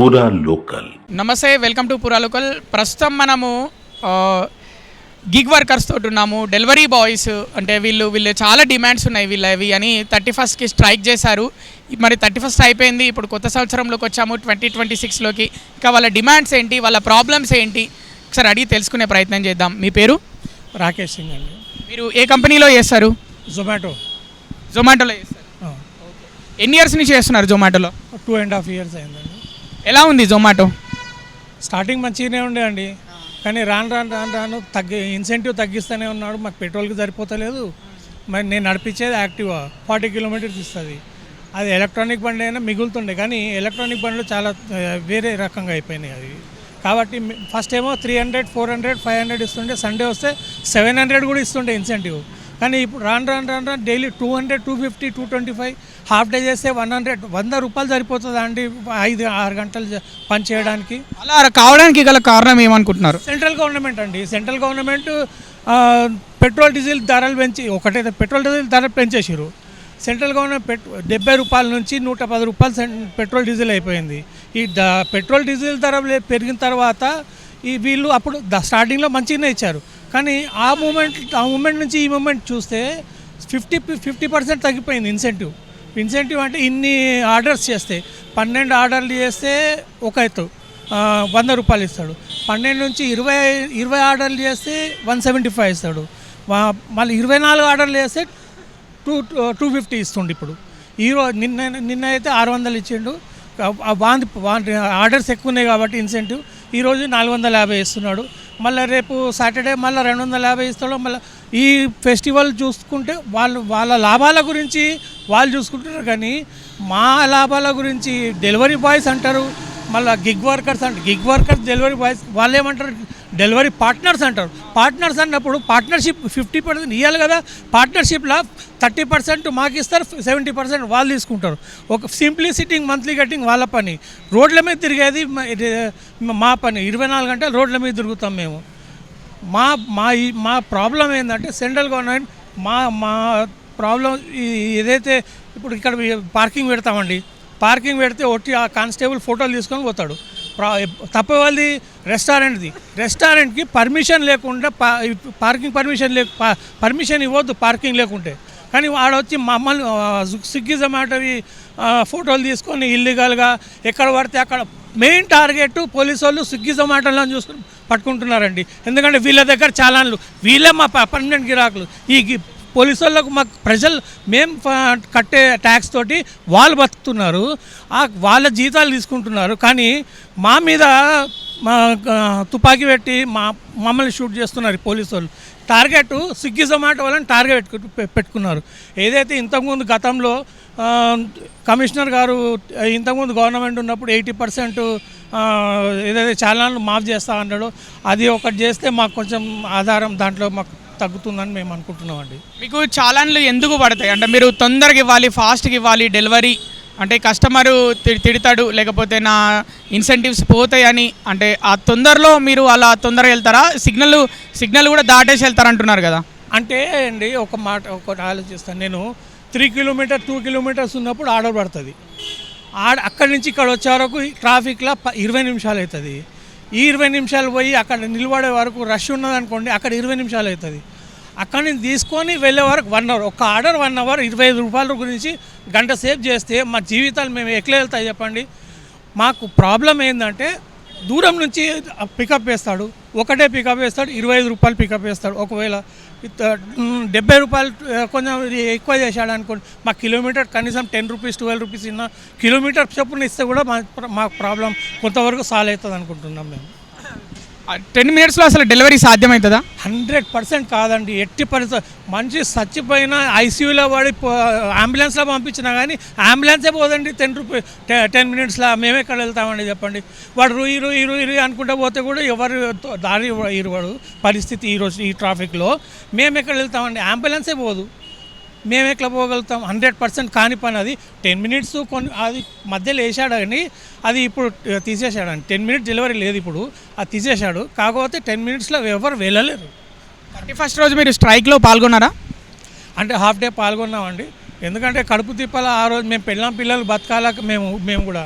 పూరా లోకల్. నమస్తే, welcome to పూరా లోకల్. ప్రస్తుతం మనము గిగ్ వర్కర్స్ తోటి ఉన్నాము. డెలివరీ బాయ్స్ అంటే వీళ్ళు చాలా డిమాండ్స్ ఉన్నాయి వీళ్ళవి అని 31st స్ట్రైక్ చేశారు. మరి 31st అయిపోయింది, ఇప్పుడు కొత్త సంవత్సరంలోకి వచ్చాము 2026లోకి. ఇంకా వాళ్ళ డిమాండ్స్ ఏంటి, వాళ్ళ ప్రాబ్లమ్స్ ఏంటి ఒకసారి అడిగి తెలుసుకునే ప్రయత్నం చేద్దాం. మీ పేరు? రాకేష్ సింగ్ అండి. మీరు ఏ కంపెనీలో చేస్తారు? జొమాటోలో చేస్తారు. ఎన్ని ఇయర్స్ నుంచి చేస్తున్నారు జొమాటోలో? 2.5 years అయిందండి. ఎలా ఉంది జొమాటో? స్టార్టింగ్ మంచిగానే ఉండే అండి, కానీ రాను ఇన్సెంటివ్ తగ్గిస్తూనే ఉన్నాడు. మాకు పెట్రోల్కి సరిపోతలేదు. మరి నేను నడిపించేది యాక్టివా 40 kilometers ఇస్తుంది. అది ఎలక్ట్రానిక్ బండి అయినా మిగులుతుండే, కానీ ఎలక్ట్రానిక్ బండ్లు చాలా వేరే రకంగా అయిపోయినాయి అవి. కాబట్టి ఫస్ట్ ఏమో 300, 400, 500 ఇస్తుండే, సండే వస్తే 700 కూడా ఇస్తుండే ఇన్సెంటివ్. కానీ ఇప్పుడు రాను డైలీ 200, 250, 225, హాఫ్ డే చేస్తే 100 రూపాయలు సరిపోతుందా అండి 5-6 గంటలు పని చేయడానికి? అలా కావడానికి గల కారణం ఏమనుకుంటున్నారు? సెంట్రల్ గవర్నమెంట్ అండి. సెంట్రల్ గవర్నమెంట్ పెట్రోల్ డీజిల్ ధరలు పెంచి, ఒకటైతే పెట్రోల్ డీజిల్ ధరలు పెంచేసారు. సెంట్రల్ గవర్నమెంట్ 70 రూపాయల నుంచి 110 రూపాయలు పెట్రోల్ డీజిల్ అయిపోయింది. ఈ పెట్రోల్ డీజిల్ ధర పెరిగిన తర్వాత వీళ్ళు అప్పుడు స్టార్టింగ్లో మంచిగానే ఇచ్చారు, కానీ ఆ మూమెంట్ నుంచి ఈ మూమెంట్ చూస్తే 50% తగ్గిపోయింది ఇన్సెంటివ్. అంటే ఇన్ని ఆర్డర్స్ చేస్తే 12 ఆర్డర్లు చేస్తే ఒక ఎత్తు 100 రూపాయలు ఇస్తాడు. 12 నుంచి 20 ఆర్డర్లు చేస్తే 175 ఇస్తాడు. మళ్ళీ 24 ఆర్డర్లు చేస్తే 250 ఇస్తుండు. ఇప్పుడు ఈరోజు నిన్న అయితే 600 ఇచ్చిండు. ఆర్డర్స్ ఎక్కువ ఉన్నాయి కాబట్టి ఇన్సెంటివ్ ఈరోజు 450 ఇస్తున్నాడు. మళ్ళీ రేపు సాటర్డే మళ్ళీ 250 ఇస్తాడు. మళ్ళీ ఈ ఫెస్టివల్ చూసుకుంటే వాళ్ళ లాభాల గురించి వాళ్ళు చూసుకుంటున్నారు, కానీ మా లాభాల గురించి డెలివరీ బాయ్స్ అంటారు, మళ్ళీ గిగ్ వర్కర్స్ డెలివరీ బాయ్స్ వాళ్ళు ఏమంటారు, డెలివరీ పార్ట్నర్స్ అంటారు. పార్ట్నర్స్ అన్నప్పుడు పార్ట్నర్షిప్ 50% ఇవ్వాలి కదా. పార్ట్నర్షిప్లో 30% మాకు ఇస్తారు, 70% వాళ్ళు తీసుకుంటారు. ఒక సింప్లీ సిట్టింగ్ మంత్లీ గెట్టింగ్ వాళ్ళ పని, రోడ్ల మీద తిరిగేది మా పని. 24 గంటలు రోడ్ల మీద తిరుగుతాం మేము. మా ప్రాబ్లం ఏంటంటే సెంట్రల్ గవర్నమెంట్ మా ప్రాబ్లం ఏదైతే ఇప్పుడు ఇక్కడ పార్కింగ్ పెడతామండి, పార్కింగ్ పెడితే ఒట్టి ఆ కానిస్టేబుల్ ఫోటోలు తీసుకొని పోతాడు. తప్పేవాళ్ళది రెస్టారెంట్కి పర్మిషన్ లేకుండా పార్కింగ్ పర్మిషన్ ఇవ్వద్దు పార్కింగ్ లేకుంటే. కానీ వాడొచ్చి మమ్మల్ని స్విగ్గీ జొమాటోవి ఫోటోలు తీసుకొని ఇల్లీగల్గా ఎక్కడ పడితే అక్కడ మెయిన్ టార్గెట్ పోలీసు వాళ్ళు స్విగ్గీ జొమాటోలో చూసుకొని పట్టుకుంటున్నారండి. ఎందుకంటే వీళ్ళ దగ్గర చాలాన్లు, వీళ్ళే మా పర్మనెంట్ గిరాకులు. ఈ పోలీసు వాళ్ళకు మాకు ప్రజలు మేము కట్టే ట్యాక్స్ తోటి వాళ్ళు బతుకుతున్నారు, వాళ్ళ జీతాలు తీసుకుంటున్నారు. కానీ మా మీద తుపాకీ పెట్టి మమ్మల్ని షూట్ చేస్తున్నారు పోలీసు వాళ్ళు. టార్గెట్ స్విగ్గీ జొమాటో వాళ్ళని టార్గెట్ పెట్టుకున్నారు. ఏదైతే ఇంతకుముందు గతంలో కమిషనర్ గారు ఇంతకుముందు గవర్నమెంట్ ఉన్నప్పుడు 80% ఏదైతే చాలాన్లు మాఫ్ చేస్తా అన్నాడో అది ఒకటి చేస్తే మాకు కొంచెం ఆధారం దాంట్లో మాకు తగ్గుతుందని మేము అనుకుంటున్నామండి. మీకు చాలాన్లు ఎందుకు పడతాయి అంటే మీరు తొందరగా ఇవ్వాలి, ఫాస్ట్గా ఇవ్వాలి డెలివరీ అంటే కస్టమరు తిడతాడు, లేకపోతే నా ఇన్సెంటివ్స్ పోతాయని, అంటే ఆ తొందరలో మీరు అలా తొందరగా వెళ్తారా? సిగ్నల్ కూడా దాటేసి వెళ్తారంటున్నారు కదా. అంటే అండి ఒకటి ఆలోచిస్తాను నేను. 3 kilometers 2 kilometers ఉన్నప్పుడు ఆర్డర్ పడుతుంది. అక్కడి నుంచి ఇక్కడ వచ్చే వరకు ట్రాఫిక్లో 20 నిమిషాలు అవుతుంది. ఈ 20 నిమిషాలు పోయి అక్కడ నిలబడే వరకు రష్ ఉన్నదనుకోండి, అక్కడ 20 నిమిషాలు అవుతుంది. అక్కడి నుంచి తీసుకొని వెళ్ళే వరకు 1 hour. ఒక ఆర్డర్ 1 hour 25 రూపాయల గురించి గంట సేవ్ చేస్తే మా జీవితాలు మేము ఎట్లా వెళ్తాయి చెప్పండి. మాకు ప్రాబ్లం ఏంటంటే దూరం నుంచి పికప్ వేస్తాడు, ఒకటే పికప్ వేస్తాడు, 25 రూపాయలు పికప్ వేస్తాడు. ఒకవేళ 70 రూపాయలు కొంచెం ఎక్కువ చేశాడు అనుకోండి, మా కిలోమీటర్ కనీసం 10 రూపీస్ 12 రూపీస్ ఇన్న కిలోమీటర్ చొప్పున ఇస్తే కూడా మా ప్రాబ్లం కొంతవరకు సాల్వ్ అవుతుంది అనుకుంటున్నాం మేము. 10 minutesలో అసలు డెలివరీ సాధ్యమవుతుందా? 100% కాదండి. 80% మనిషి చచ్చిపోయినా ఐసీయూలో పడి అంబులెన్స్లో పంపించినా కానీ అంబులెన్సే పోదండి 10 minutesలో. మేము ఎక్కడ వెళ్తామండి చెప్పండి. వాడు రుయి అనుకుంటూ పోతే కూడా ఎవరు దారి ఇరువాడు పరిస్థితి ఈరోజు ఈ ట్రాఫిక్లో. మేము ఎక్కడ వెళ్తామండి, అంబులెన్సే పోదు, మేము ఎట్లా పోగలుగుతాం? 100% కాని పని అది. 10 minutes అది మధ్యలో వేసాడు కానీ అది ఇప్పుడు తీసేసాడండి. 10 minutes డెలివరీ లేదు ఇప్పుడు, అది తీసేశాడు. కాకపోతే 10 minutesలో ఎవరు వెళ్ళలేరు. 31st రోజు మీరు స్ట్రైక్లో పాల్గొన్నారా? అంటే హాఫ్ డే పాల్గొన్నామండి. ఎందుకంటే కడుపు తిప్పాల ఆ రోజు మేము పిల్లలు బతకాల మేము కూడా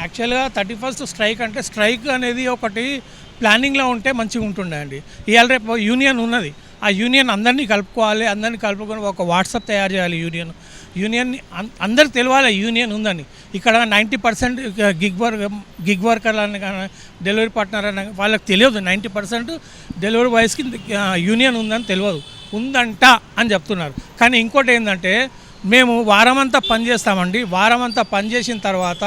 యాక్చువల్గా 31st స్ట్రైక్ అంటే స్ట్రైక్ అనేది ఒకటి ప్లానింగ్లో ఉంటే మంచిగా ఉంటుండే అండి. ఇవాళ రేపు యూనియన్ ఉన్నది, ఆ యూనియన్ అందరినీ కలుపుకోవాలి, అందరినీ కలుపుకొని ఒక వాట్సాప్ తయారు చేయాలి. యూనియన్ని అందరికి తెలియాలి యూనియన్ ఉందని. ఇక్కడ 90% గిగ్ వర్కర్లు అని కానీ డెలివరీ పార్ట్నర్ అని వాళ్ళకి తెలియదు. 90% డెలివరీ బాయ్స్కి యూనియన్ ఉందని తెలియదు, ఉందంట అని చెప్తున్నారు. కానీ ఇంకోటి ఏంటంటే మేము వారమంతా పనిచేస్తామండి. వారమంతా పనిచేసిన తర్వాత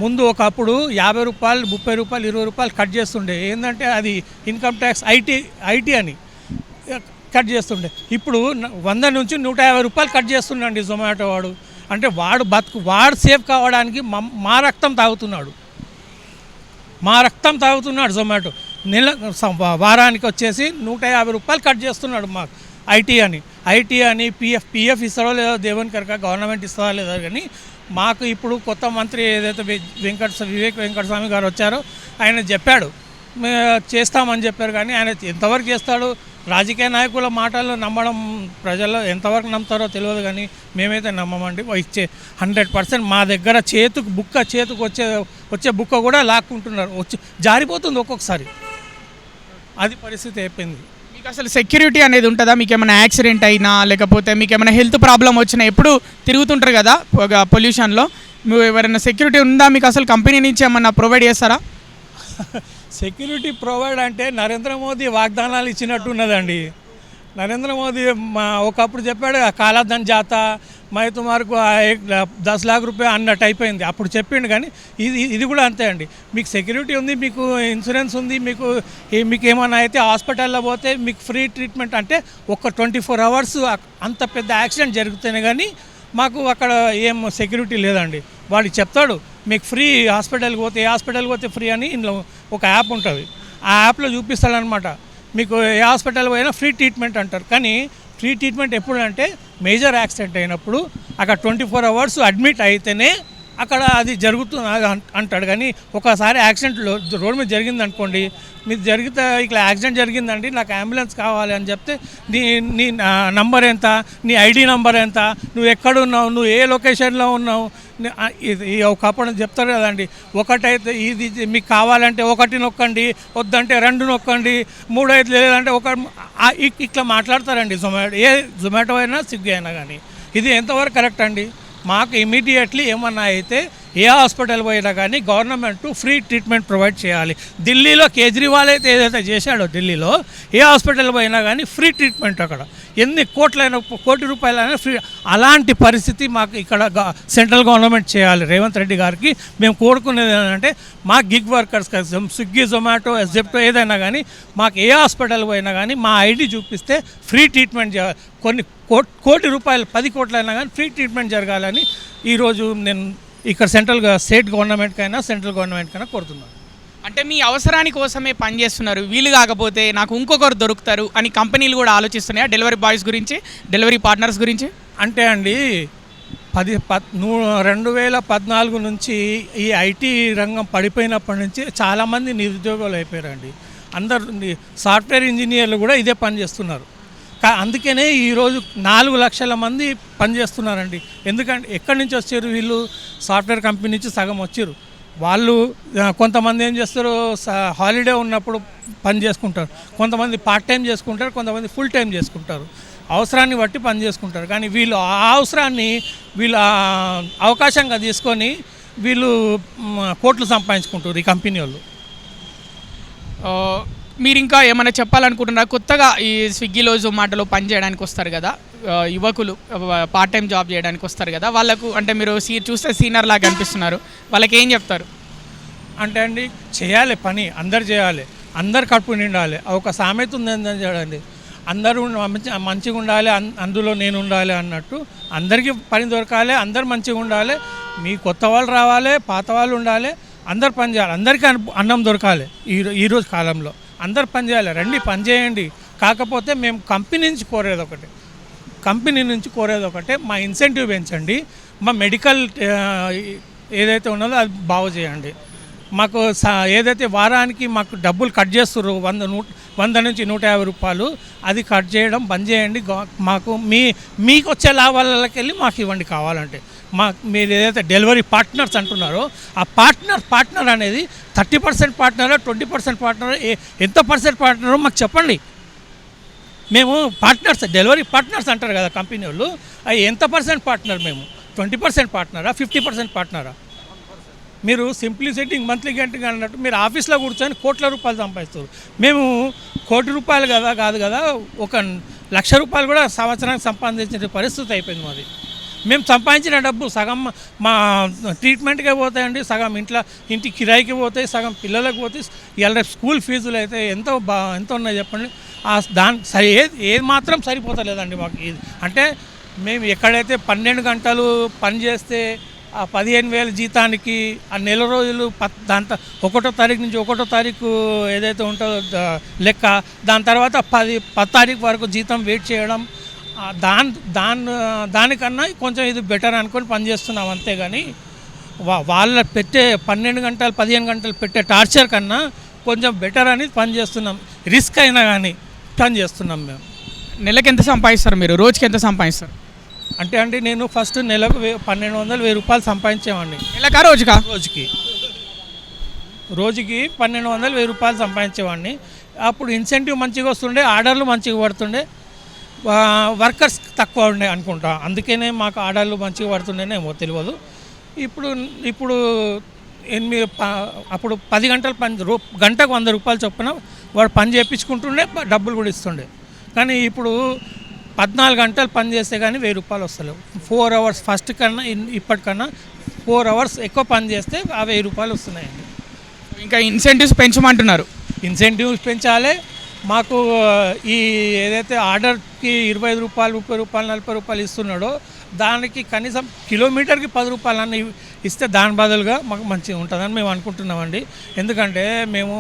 ముందు ఒకప్పుడు 50 రూపాయలు, 30 రూపాయలు, 20 రూపాయలు కట్ చేస్తుండే. ఏంటంటే అది ఇన్కమ్ ట్యాక్స్ ఐటీ అని కట్ చేస్తుండే. ఇప్పుడు 100 నుంచి 150 రూపాయలు కట్ చేస్తుండండి జొమాటో వాడు. అంటే వాడు సేఫ్ కావడానికి మా రక్తం తాగుతున్నాడు, జొమాటో. వారానికి వచ్చేసి 150 రూపాయలు కట్ చేస్తున్నాడు మాకు ఐటీ అని పిఎఫ్ ఇస్తారో లేదో దేవుని కనుక గవర్నమెంట్ ఇస్తుందా లేదో కానీ మాకు ఇప్పుడు కొత్త మంత్రి ఏదైతే వివేక్ వెంకటస్వామి గారు వచ్చారో ఆయన చెప్పాడు చేస్తామని చెప్పారు. కానీ ఆయన ఎంతవరకు చేస్తాడు? రాజకీయ నాయకుల మాటలు నమ్మడం ప్రజల్లో ఎంతవరకు నమ్ముతారో తెలియదు, కానీ మేమైతే నమ్మమండి. ఇచ్చే 100% మా దగ్గర చేతుకు వచ్చే బుక్క కూడా లాక్కుంటున్నారు, జారిపోతుంది ఒక్కొక్కసారి. అది పరిస్థితి అయిపోయింది. మీకు అసలు సెక్యూరిటీ అనేది ఉంటుందా? మీకు ఏమైనా యాక్సిడెంట్ అయినా లేకపోతే మీకు ఏమైనా హెల్త్ ప్రాబ్లం వచ్చినా ఎప్పుడు తిరుగుతుంటారు కదా పొల్యూషన్లో, మీరు ఎవరైనా సెక్యూరిటీ ఉందా మీకు? అసలు కంపెనీ నుంచి ఏమన్నా ప్రొవైడ్ చేస్తారా? సెక్యూరిటీ ప్రొవైడ్ అంటే నరేంద్ర మోదీ వాగ్దానాలు ఇచ్చినట్టు ఉన్నదండి. నరేంద్ర మోదీ ఒకప్పుడు చెప్పాడు కాలాధన్ జాతా మై తుమార్కు 10 लाख రూపాయ అన్నట్టు అయిపోయింది. అప్పుడు చెప్పిండు. కానీ ఇది కూడా అంతే అండి. మీకు సెక్యూరిటీ ఉంది, మీకు ఇన్సూరెన్స్ ఉంది, మీకు ఏమైనా అయితే హాస్పిటల్లో పోతే మీకు ఫ్రీ ట్రీట్మెంట్. అంటే ఒక 24 hours అంత పెద్ద యాక్సిడెంట్ జరుగుతేనే కానీ మాకు అక్కడ ఏం సెక్యూరిటీ లేదండి. వాడు చెప్తాడు మీకు ఫ్రీ హాస్పిటల్కి పోతే, ఏ హాస్పిటల్కి పోతే ఫ్రీ అని ఇందులో ఒక యాప్ ఉంటుంది. ఆ యాప్లో చూపిస్తాడనమాట మీకు ఏ హాస్పిటల్ పోయినా ఫ్రీ ట్రీట్మెంట్ అంటారు. కానీ ఫ్రీ ట్రీట్మెంట్ ఎప్పుడు అంటే మేజర్ యాక్సిడెంట్ అయినప్పుడు అక్కడ 24 hours అడ్మిట్ అయితేనే అక్కడ అది జరుగుతుంది అంటాడు. కానీ ఒకసారి యాక్సిడెంట్లో రోడ్ మీద జరిగింది అనుకోండి, మీరు జరిగితే ఇట్లా యాక్సిడెంట్ జరిగిందండి నాకు అంబులెన్స్ కావాలి అని చెప్తే నీ నంబర్ ఎంత, నీ ఐడి నంబర్ ఎంత, నువ్వు ఎక్కడున్నావు, నువ్వు ఏ లొకేషన్లో ఉన్నావు, ఒకప్పుడు చెప్తారు కదండి. ఒకటైతే ఇది మీకు కావాలంటే 1 నొక్కండి, వద్దంటే 2 నొక్కండి, 3 అయితే లేదంటే ఇట్లా మాట్లాడతారండి. జొమాటో అయినా స్విగ్గీ అయినా కానీ ఇది ఎంతవరకు కరెక్ట్ అండి? మాకు ఇమీడియట్లీ ఏమన్నా అయితే ఏ హాస్పిటల్ పోయినా కానీ గవర్నమెంట్ ఫ్రీ ట్రీట్మెంట్ ప్రొవైడ్ చేయాలి. ఢిల్లీలో కేజ్రీవాల్ అయితే ఏదైతే చేశాడో ఢిల్లీలో ఏ హాస్పిటల్ పోయినా కానీ ఫ్రీ ట్రీట్మెంట్, అక్కడ ఎన్ని కోటి రూపాయలైనా ఫ్రీ. అలాంటి పరిస్థితి మాకు ఇక్కడ సెంట్రల్ గవర్నమెంట్ చేయాలి. రేవంత్ రెడ్డి గారికి మేము కోరుకునేది ఏంటంటే మా gig workers Swiggy, Zomato, Zepto ఏదైనా కానీ మాకు ఏ హాస్పిటల్ పోయినా కానీ మా ఐడి చూపిస్తే ఫ్రీ ట్రీట్మెంట్ చేయాలి. కొన్ని కోటి రూపాయలు 10 కోట్లైనా కానీ ఫ్రీ ట్రీట్మెంట్ జరగాలని ఈరోజు నేను ఇక్కడ స్టేట్ గవర్నమెంట్కైనా సెంట్రల్ గవర్నమెంట్కైనా కోరుతున్నాను. అంటే మీ అవసరాని కోసమే పనిచేస్తున్నారు, వీలు కాకపోతే నాకు ఇంకొకరు దొరుకుతారు అని కంపెనీలు కూడా ఆలోచిస్తున్నాయా డెలివరీ బాయ్స్ గురించి, డెలివరీ పార్ట్నర్స్ గురించి? అంటే అండి 2014 నుంచి ఈ ఐటీ రంగం పడిపోయినప్పటి నుంచి చాలామంది నిరుద్యోగులు అయిపోయారండి. అందరు సాఫ్ట్వేర్ ఇంజనీర్లు కూడా ఇదే పని చేస్తున్నారు. అందుకనే ఈరోజు 4 లక్షల మంది పనిచేస్తున్నారండి. ఎందుకంటే ఎక్కడి నుంచి వచ్చారు వీళ్ళు? సాఫ్ట్వేర్ కంపెనీ నుంచి సగం వచ్చారు. వాళ్ళు కొంతమంది ఏం చేస్తారు, హాలిడే ఉన్నప్పుడు పని చేసుకుంటారు, కొంతమంది పార్ట్ టైం చేసుకుంటారు, కొంతమంది ఫుల్ టైం చేసుకుంటారు. అవసరాన్ని బట్టి పని చేసుకుంటారు. కానీ వీళ్ళు ఆ అవసరాన్ని అవకాశంగా తీసుకొని వీళ్ళు కోట్లు సంపాదించుకుంటారు ఈ కంపెనీ వాళ్ళు. మీరు ఇంకా ఏమైనా చెప్పాలనుకుంటున్నారా? కొత్తగా ఈ స్విగ్గీలో, జొమాటోలో పనిచేయడానికి వస్తారు కదా యువకులు, పార్ట్ టైం జాబ్ చేయడానికి వస్తారు కదా, వాళ్ళకు అంటే మీరు చూస్తే సీనియర్ లాగా అనిపిస్తున్నారు, వాళ్ళకి ఏం చెప్తారు? అంటే అండి చేయాలి పని, అందరు చేయాలి, అందరు కడుపు నిండాలి. ఒక సామెత ఉందని చూడండి, అందరూ మంచిగా ఉండాలి, అందులో నేను ఉండాలి అన్నట్టు. అందరికీ పని దొరకాలి, అందరు మంచిగా ఉండాలి. మీ కొత్త వాళ్ళు రావాలి, పాత వాళ్ళు ఉండాలి, అందరు పని చేయాలి, అందరికీ అన్నం దొరకాలి. ఈరోజు కాలంలో అందరు పని చేయాలి, రండి పని చేయండి. కాకపోతే మేము కంపెనీ నుంచి కోరేది ఒకటే, మా ఇన్సెంటివ్ పెంచండి, మా మెడికల్ ఏదైతే ఉన్నదో అది బాగు చేయండి. మాకు ఏదైతే వారానికి మాకు డబ్బులు కట్ చేస్తుర్రు 100 నుంచి 150 రూపాయలు, అది కట్ చేయడం బంద్ చేయండి. మాకు మీకు వచ్చే లాభాలకి వెళ్ళి మాకు ఇవ్వండి కావాలంటే. మీరు ఏదైతే డెలివరీ పార్ట్నర్స్ అంటున్నారో ఆ పార్ట్నర్ అనేది 30% పార్ట్నరా, 20% పార్ట్నరా, ఎంత పర్సెంట్ పార్ట్నరో మాకు చెప్పండి. మేము పార్ట్నర్స్, డెలివరీ పార్ట్నర్స్ అంటారు కదా కంపెనీ వాళ్ళు, అవి ఎంత పర్సెంట్ పార్ట్నర్? మేము 20% పార్ట్నరా, 50% పార్ట్నరా? మీరు సింప్లీ సెట్టింగ్ మంత్లీ గంటగా అన్నట్టు మీరు ఆఫీస్లో కూర్చొని కోట్ల రూపాయలు సంపాదిస్తారు. మేము ₹1,00,00,000 కాదు కదా, 1,00,000 రూపాయలు కూడా సంవత్సరానికి సంపాదించే పరిస్థితి అయిపోయింది మాది. మేము సంపాదించిన డబ్బు సగం మా ట్రీట్మెంట్కే పోతాయండి, సగం ఇంటి కిరాయికి పోతాయి, సగం పిల్లలకు పోతాయి. ఇలా స్కూల్ ఫీజులు అయితే ఎంత ఉన్నాయి చెప్పండి. సరే ఏది మాత్రం సరిపోతలేదండి మాకు. ఇది అంటే మేము ఎక్కడైతే 12 గంటలు పని చేస్తే ఆ 15,000 జీతానికి ఆ నెల రోజులు దాంతో 1వ తారీఖు నుంచి 1వ తారీఖు ఏదైతే ఉంటుందో లెక్క, దాని తర్వాత 10 తారీఖు వరకు జీతం వెయిట్ చేయడం, దానికన్నా కొంచెం ఇది బెటర్ అనుకొని పనిచేస్తున్నాం. అంతేగాని వాళ్ళ పెట్టే 12 గంటలు 15 గంటలు పెట్టే టార్చర్ కన్నా కొంచెం బెటర్ అని పనిచేస్తున్నాం. రిస్క్ అయినా కానీ పని చేస్తున్నాం. మేము నెలకి ఎంత సంపాదిస్తారు? మీరు రోజుకి ఎంత సంపాదిస్తారు? అంటే నేను ఫస్ట్ నెలకు 1,200-1,000 రూపాయలు సంపాదించేవాడిని. నెలకా రోజుకా? రోజుకి 1,200-1,000 రూపాయలు సంపాదించేవాడిని. అప్పుడు ఇన్సెంటివ్ మంచిగా వస్తుండే, ఆర్డర్లు మంచిగా పడుతుండే, వర్కర్స్ తక్కువ ఉండే అనుకుంటా. అందుకనే మాకు ఆర్డర్లు మంచిగా పడుతుండేనేమో తెలియదు. ఇప్పుడు అప్పుడు 10 గంటలు గంటకు 100 రూపాయలు చొప్పున వాడు పని చేయించుకుంటుండే, డబ్బులు కూడా ఇస్తుండే. కానీ ఇప్పుడు 14 గంటలు పని చేస్తే కానీ 1,000 రూపాయలు వస్తలేవు. 4 అవర్స్ ఫస్ట్ కన్నా ఇప్పటికన్నా 4 అవర్స్ ఎక్కువ పని చేస్తే ఆ 1,000 రూపాయలు వస్తున్నాయండి. ఇంకా ఇన్సెంటివ్స్ పెంచమంటున్నారు. ఇన్సెంటివ్స్ పెంచాలి. మాకు ఈ ఏదైతే ఆర్డర్కి 25 రూపాయలు, 30 రూపాయలు, 40 రూపాయలు ఇస్తున్నాడో దానికి కనీసం కిలోమీటర్కి 10 రూపాయలు అన్న ఇస్తే దాని బదులుగా మాకు మంచిగా ఉంటుందని మేము అనుకుంటున్నామండి. ఎందుకంటే మేము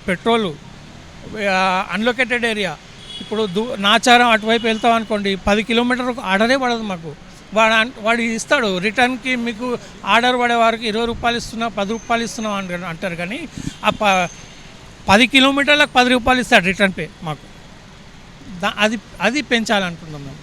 పెట్రోలు అన్లొకేటెడ్ ఏరియా, ఇప్పుడు నాచారం అటువైపు వెళ్తాం అనుకోండి, 10 కిలోమీటర్లకు ఆర్డరే పడదు మాకు. వాడు ఇస్తాడు రిటర్న్కి, మీకు ఆర్డర్ పడే వారికి 20 రూపాయలు ఇస్తున్నా, 10 రూపాయలు ఇస్తున్నాం అంటారు. కానీ ఆ 10 కిలోమీటర్లకు 10 రూపాయలు ఇస్తాడు రిటర్న్ పే మాకు. అది పెంచాలనుకుంటున్నాం మేము.